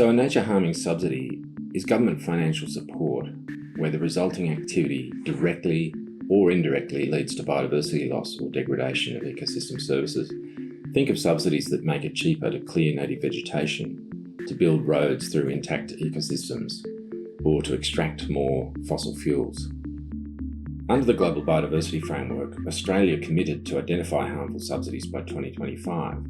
So a nature-harming subsidy is government financial support where the resulting activity directly or indirectly leads to biodiversity loss or degradation of ecosystem services. Think of subsidies that make it cheaper to clear native vegetation, to build roads through intact ecosystems, or to extract more fossil fuels. Under the Global Biodiversity Framework, Australia committed to identify harmful subsidies by 2025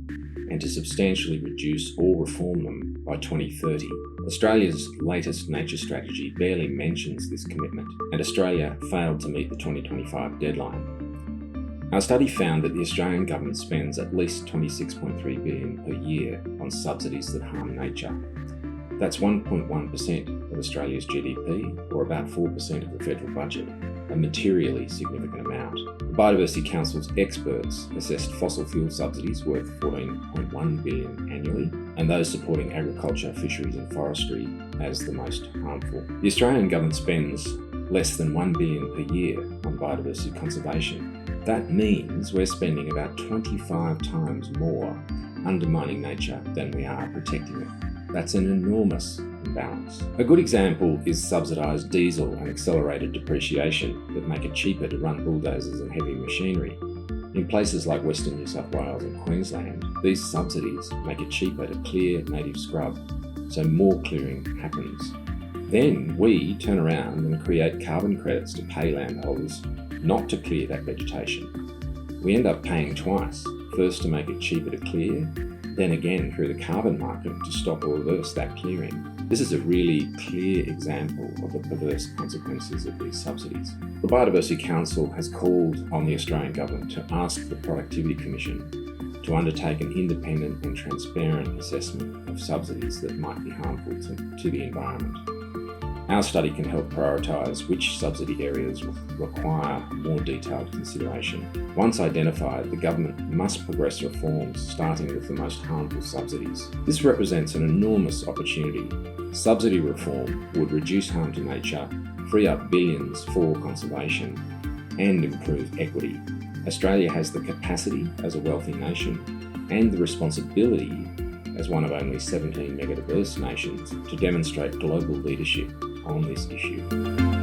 and to substantially reduce or reform them by 2030. Australia's latest nature strategy barely mentions this commitment, and Australia failed to meet the 2025 deadline. Our study found that the Australian government spends at least $26.3 billion per year on subsidies that harm nature. That's 1.1% of Australia's GDP, or about 4% of the federal budget, a materially significant amount. The Biodiversity Council's experts assessed fossil fuel subsidies worth $14.1 billion annually, and those supporting agriculture, fisheries and forestry as the most harmful. The Australian government spends less than $1 billion per year on biodiversity conservation. That means we're spending about 25 times more undermining nature than we are protecting it. That's an enormous imbalance. A good example is subsidised diesel and accelerated depreciation that make it cheaper to run bulldozers and heavy machinery. In places like Western New South Wales and Queensland, these subsidies make it cheaper to clear native scrub, so more clearing happens. Then we turn around and create carbon credits to pay landholders not to clear that vegetation. We end up paying twice, first to make it cheaper to clear, then again through the carbon market to stop or reverse that clearing. This is a really clear example of the perverse consequences of these subsidies. The Biodiversity Council has called on the Australian Government to ask the Productivity Commission to undertake an independent and transparent assessment of subsidies that might be harmful to the environment. Our study can help prioritise which subsidy areas require more detailed consideration. Once identified, the government must progress reforms, starting with the most harmful subsidies. This represents an enormous opportunity. Subsidy reform would reduce harm to nature, free up billions for conservation, and improve equity. Australia has the capacity as a wealthy nation and the responsibility as one of only 17 megadiverse nations to demonstrate global leadership on this issue.